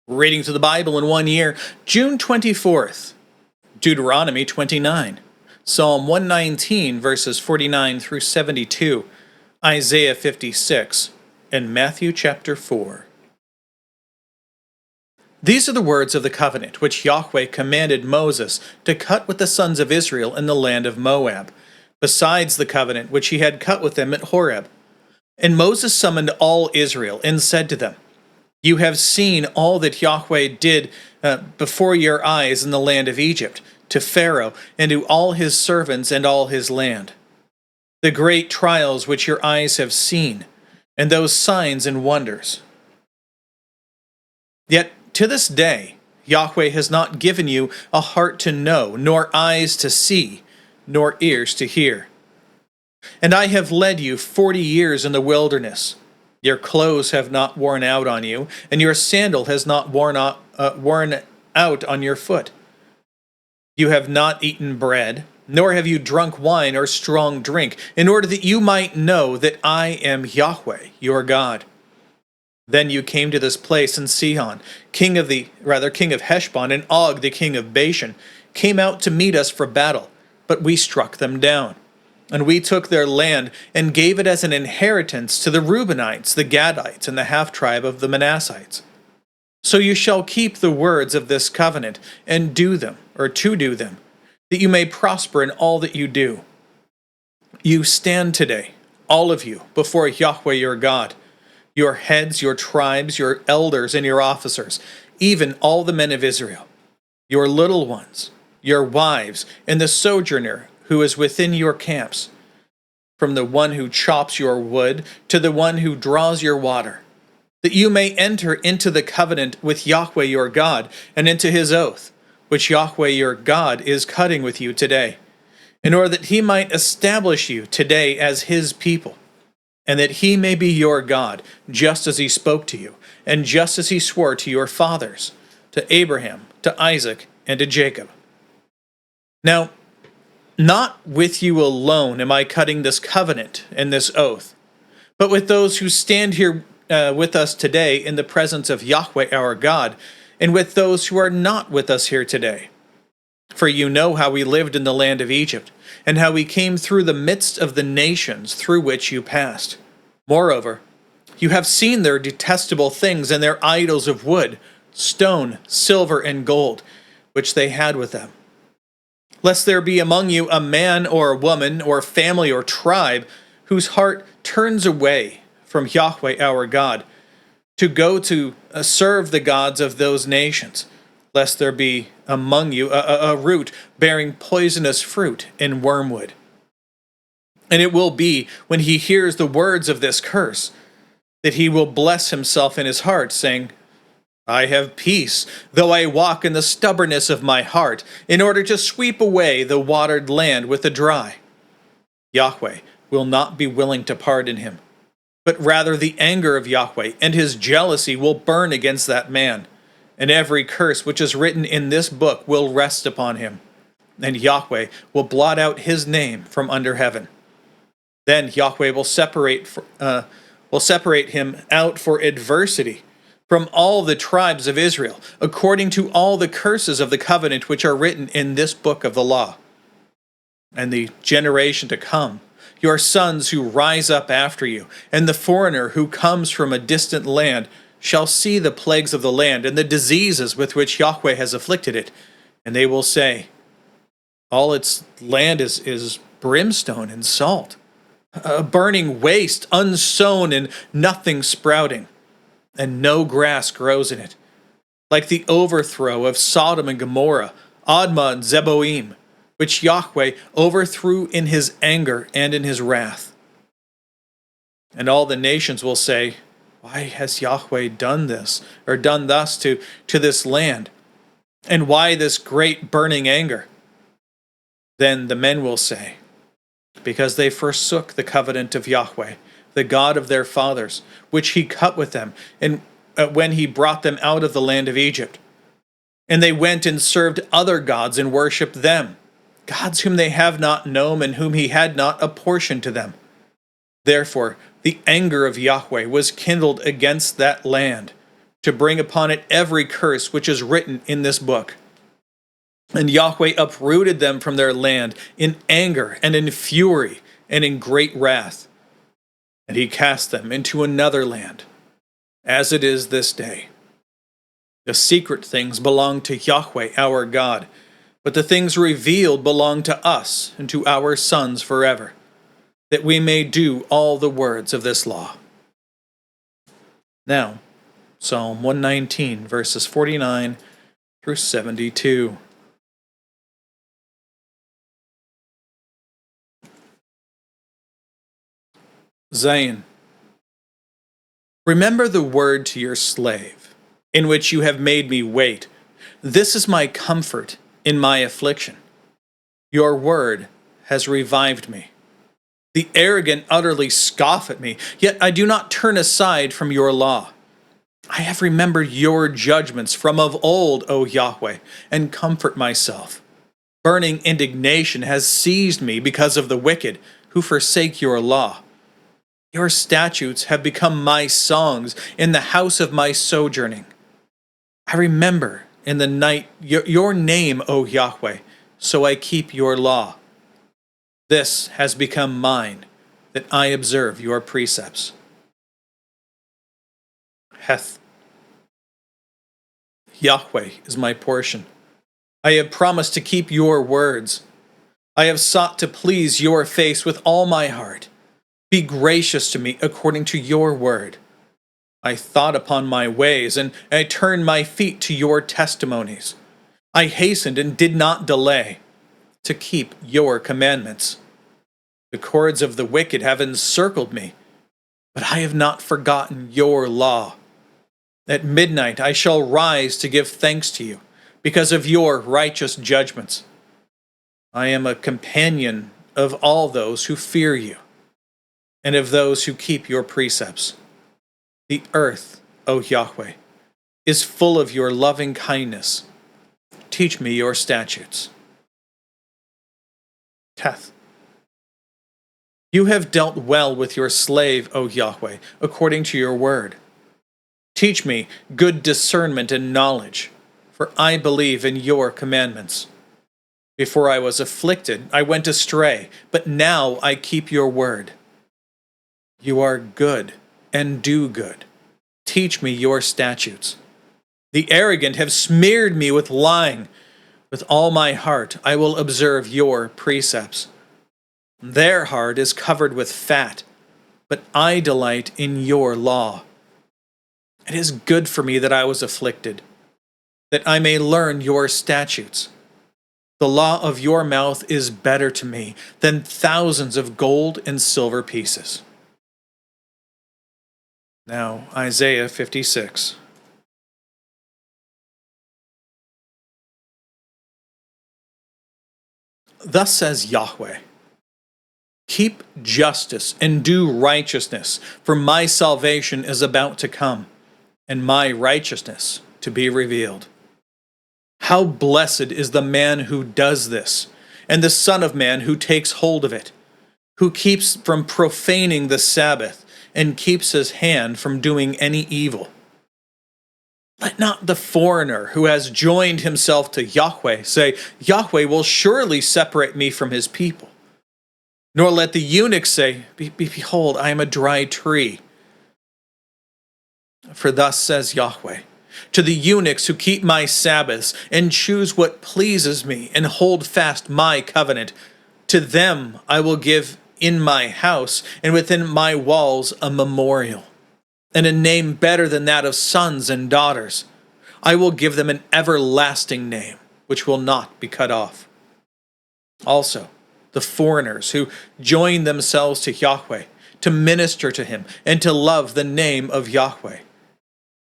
Reading through the Bible in 1 year, June 24th, Deuteronomy 29, Psalm 119, verses 49 through 72, Isaiah 56, and Matthew chapter 4. These are the words of the covenant which Yahweh commanded Moses to cut with the sons of Israel in the land of Moab, besides the covenant which he had cut with them at Horeb. And Moses summoned all Israel and said to them, You have seen all that Yahweh did before your eyes in the land of Egypt, to Pharaoh and to all his servants and all his land. The great trials which your eyes have seen, and those signs and wonders. Yet to this day Yahweh has not given you a heart to know, nor eyes to see, nor ears to hear. And I have led you 40 years in the wilderness. Your clothes have not worn out on you, and your sandal has not worn out on your foot. You have not eaten bread, nor have you drunk wine or strong drink, in order that you might know that I am Yahweh, your God. Then you came to this place, and Sihon, king of Heshbon, and Og, the king of Bashan, came out to meet us for battle, but we struck them down. And we took their land and gave it as an inheritance to the Reubenites, the Gadites, and the half-tribe of the Manassites. So you shall keep the words of this covenant, and do them, or to do them, that you may prosper in all that you do. You stand today, all of you, before Yahweh your God, your heads, your tribes, your elders, and your officers, even all the men of Israel, your little ones, your wives, and the sojourner who is within your camps, from the one who chops your wood to the one who draws your water, that you may enter into the covenant with Yahweh your God, and into his oath, which Yahweh your God is cutting with you today, in order that he might establish you today as his people, and that he may be your God, just as he spoke to you, and just as he swore to your fathers, to Abraham, to Isaac, and to Jacob. Now, not with you alone am I cutting this covenant and this oath, but with those who stand here with us today in the presence of Yahweh our God, and with those who are not with us here today. For you know how we lived in the land of Egypt, and how we came through the midst of the nations through which you passed. Moreover, you have seen their detestable things and their idols of wood, stone, silver, and gold, which they had with them. Lest there be among you a man or a woman or family or tribe whose heart turns away from Yahweh our God to go to serve the gods of those nations, lest there be among you a root bearing poisonous fruit and wormwood. And it will be, when he hears the words of this curse, that he will bless himself in his heart, saying, I have peace, though I walk in the stubbornness of my heart, in order to sweep away the watered land with the dry. Yahweh will not be willing to pardon him, but rather the anger of Yahweh and his jealousy will burn against that man, and every curse which is written in this book will rest upon him, and Yahweh will blot out his name from under heaven. Then Yahweh will separate him out for adversity from all the tribes of Israel, according to all the curses of the covenant which are written in this book of the law. And the generation to come, your sons who rise up after you, and the foreigner who comes from a distant land, shall see the plagues of the land and the diseases with which Yahweh has afflicted it, and they will say, All its land is brimstone and salt, a burning waste, unsown and nothing sprouting, and no grass grows in it, like the overthrow of Sodom and Gomorrah, Admah and Zeboim, which Yahweh overthrew in his anger and in his wrath. And all the nations will say, Why has Yahweh done this, or done thus to this land? And why this great burning anger? Then the men will say, Because they forsook the covenant of Yahweh, the God of their fathers, which he cut with them, and when he brought them out of the land of Egypt. And they went and served other gods and worshipped them, gods whom they have not known and whom he had not apportioned to them. Therefore the anger of Yahweh was kindled against that land, to bring upon it every curse which is written in this book. And Yahweh uprooted them from their land in anger and in fury and in great wrath. And he cast them into another land, as it is this day. The secret things belong to Yahweh our God, but the things revealed belong to us and to our sons forever, that we may do all the words of this law. Now, Psalm 119, verses 49 through 72. Zion, remember the word to your slave, in which you have made me wait. This is my comfort in my affliction. Your word has revived me. The arrogant utterly scoff at me, yet I do not turn aside from your law. I have remembered your judgments from of old, O Yahweh, and comfort myself. Burning indignation has seized me because of the wicked who forsake your law. Your statutes have become my songs in the house of my sojourning. I remember in the night your name, O Yahweh, so I keep your law. This has become mine, that I observe your precepts. Heth. Yahweh is my portion. I have promised to keep your words. I have sought to please your face with all my heart. Be gracious to me according to your word. I thought upon my ways, and I turned my feet to your testimonies. I hastened and did not delay to keep your commandments. The cords of the wicked have encircled me, but I have not forgotten your law. At midnight I shall rise to give thanks to you, because of your righteous judgments. I am a companion of all those who fear you, and of those who keep your precepts. The earth, O Yahweh, is full of your loving kindness. Teach me your statutes. Teth. You have dealt well with your slave, O Yahweh, according to your word. Teach me good discernment and knowledge, for I believe in your commandments. Before I was afflicted, I went astray, but now I keep your word. You are good and do good. Teach me your statutes. The arrogant have smeared me with lying. With all my heart I will observe your precepts. Their heart is covered with fat, but I delight in your law. It is good for me that I was afflicted, that I may learn your statutes. The law of your mouth is better to me than thousands of gold and silver pieces. Now, Isaiah 56. Thus says Yahweh, keep justice and do righteousness, for my salvation is about to come, and my righteousness to be revealed. How blessed is the man who does this, and the Son of Man who takes hold of it, who keeps from profaning the Sabbath, and keeps his hand from doing any evil. Let not the foreigner who has joined himself to Yahweh say, Yahweh will surely separate me from his people. Nor let the eunuch say, Behold, I am a dry tree. For thus says Yahweh, to the eunuchs who keep my Sabbaths, and choose what pleases me, and hold fast my covenant, to them I will give in my house and within my walls a memorial, and a name better than that of sons and daughters. I will give them an everlasting name, which will not be cut off. Also, the foreigners who join themselves to Yahweh, to minister to him, and to love the name of Yahweh,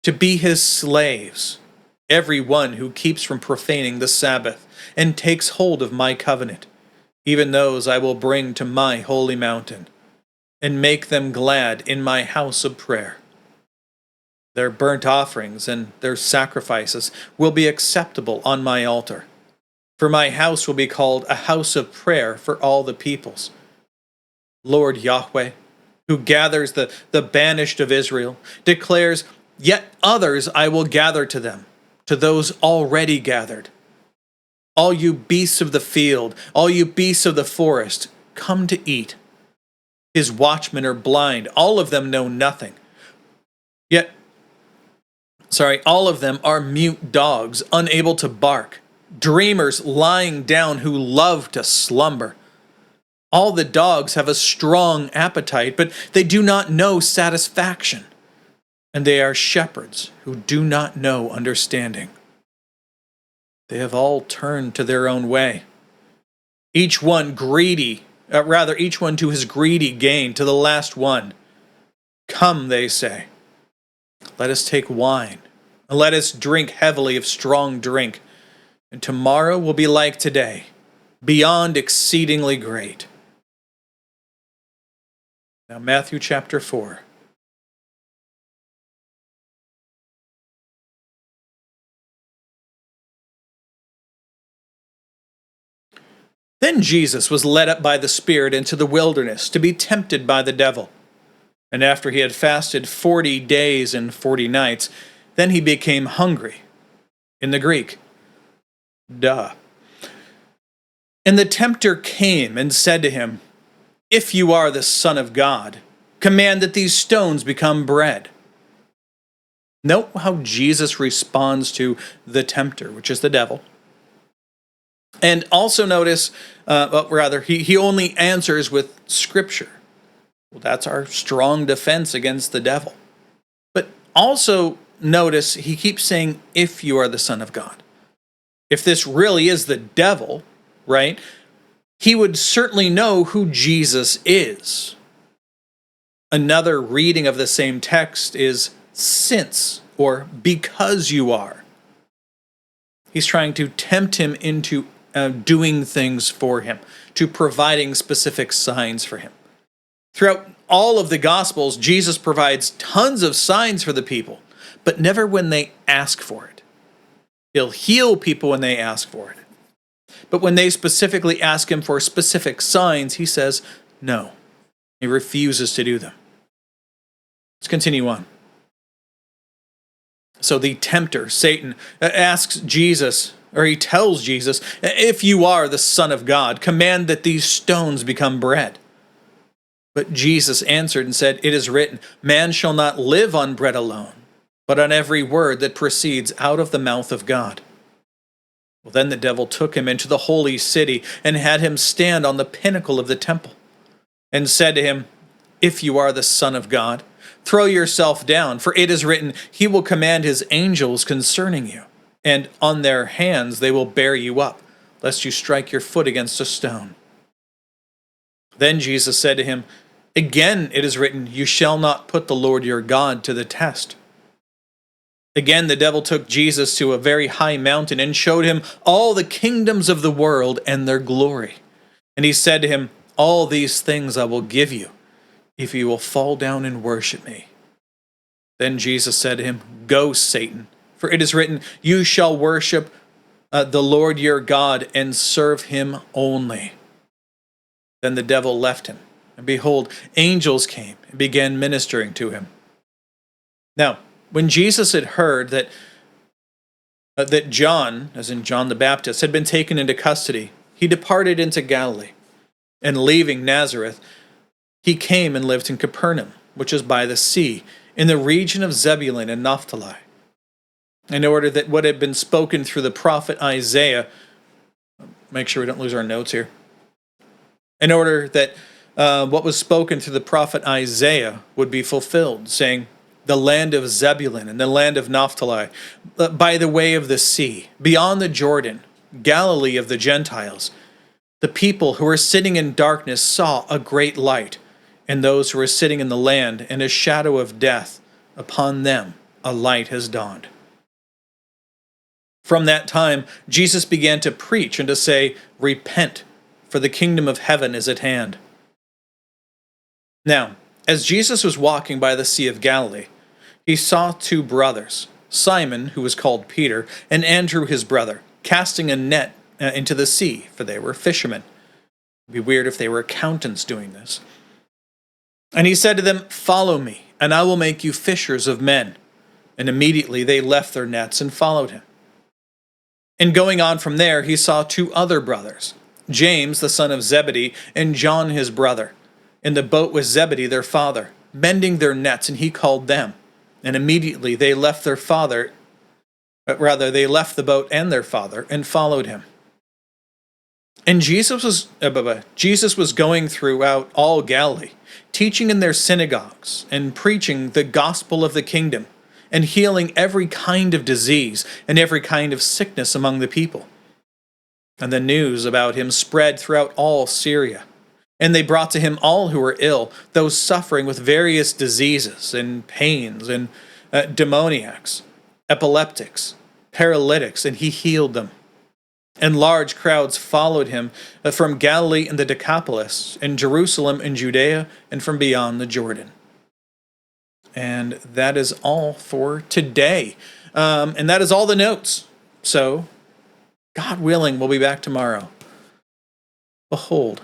to be his slaves, every one who keeps from profaning the Sabbath, and takes hold of my covenant, even those I will bring to my holy mountain, and make them glad in my house of prayer. Their burnt offerings and their sacrifices will be acceptable on my altar, for my house will be called a house of prayer for all the peoples. Lord Yahweh, who gathers the banished of Israel, declares, Yet others I will gather to them, to those already gathered. All you beasts of the field, all you beasts of the forest, come to eat. His watchmen are blind, all of them know nothing. All of them are mute dogs, unable to bark, dreamers lying down who love to slumber. All the dogs have a strong appetite, but they do not know satisfaction. And they are shepherds who do not know understanding. They have all turned to their own way. Each one to his greedy gain, to the last one. Come, they say, let us take wine, and let us drink heavily of strong drink, and tomorrow will be like today, beyond exceedingly great. Now Matthew chapter 4. Then Jesus was led up by the Spirit into the wilderness to be tempted by the devil. And after he had fasted 40 days and 40 nights, then he became hungry. In the Greek, duh. And the tempter came and said to him, if you are the Son of God, command that these stones become bread. Note how Jesus responds to the tempter, which is the devil. And also notice, he only answers with Scripture. Well, that's our strong defense against the devil. But also notice he keeps saying, if you are the Son of God. If this really is the devil, right, he would certainly know who Jesus is. Another reading of the same text is since, or because you are. He's trying to tempt him into doing things for him, to providing specific signs for him. Throughout all of the Gospels, Jesus provides tons of signs for the people, but never when they ask for it. He'll heal people when they ask for it. But when they specifically ask him for specific signs, he says no. He refuses to do them. Let's continue on. So the tempter, Satan, asks Jesus, or he tells Jesus, if you are the Son of God, command that these stones become bread. But Jesus answered and said, it is written, man shall not live on bread alone, but on every word that proceeds out of the mouth of God. Well, then the devil took him into the holy city and had him stand on the pinnacle of the temple and said to him, if you are the Son of God, throw yourself down, for it is written, he will command his angels concerning you, and on their hands they will bear you up, lest you strike your foot against a stone. Then Jesus said to him, again it is written, you shall not put the Lord your God to the test. Again the devil took Jesus to a very high mountain and showed him all the kingdoms of the world and their glory. And he said to him, all these things I will give you, if you will fall down and worship me. Then Jesus said to him, go, Satan, for it is written, you shall worship the Lord your God and serve him only. Then the devil left him, and behold, angels came and began ministering to him. Now, when Jesus had heard that John, as in John the Baptist, had been taken into custody, he departed into Galilee, and leaving Nazareth, he came and lived in Capernaum, which is by the sea, in the region of Zebulun and Naphtali, in order that what had been spoken through the prophet Isaiah, make sure we don't lose our notes here, in order that what was spoken through the prophet Isaiah would be fulfilled, saying, the land of Zebulun and the land of Naphtali, by the way of the sea, beyond the Jordan, Galilee of the Gentiles. The people who were sitting in darkness saw a great light, and those who were sitting in the land in a shadow of death, upon them a light has dawned. From that time, Jesus began to preach and to say, repent, for the kingdom of heaven is at hand. Now, as Jesus was walking by the Sea of Galilee, he saw two brothers, Simon, who was called Peter, and Andrew his brother, casting a net into the sea, for they were fishermen. It would be weird if they were accountants doing this. And he said to them, follow me, and I will make you fishers of men. And immediately they left their nets and followed him. And going on from there, he saw two other brothers, James the son of Zebedee, and John his brother, in the boat with Zebedee their father, mending their nets, and he called them. And immediately they left their father, they left the boat and their father, and followed him. And Jesus was going throughout all Galilee, teaching in their synagogues, and preaching the gospel of the kingdom, and healing every kind of disease and every kind of sickness among the people. And the news about him spread throughout all Syria. And they brought to him all who were ill, those suffering with various diseases and pains, and demoniacs, epileptics, paralytics, and he healed them. And large crowds followed him from Galilee and the Decapolis, and Jerusalem and Judea, and from beyond the Jordan. And that is all for today. And that is all the notes. So, God willing, we'll be back tomorrow. Behold,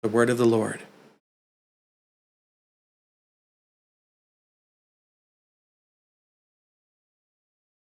the word of the Lord.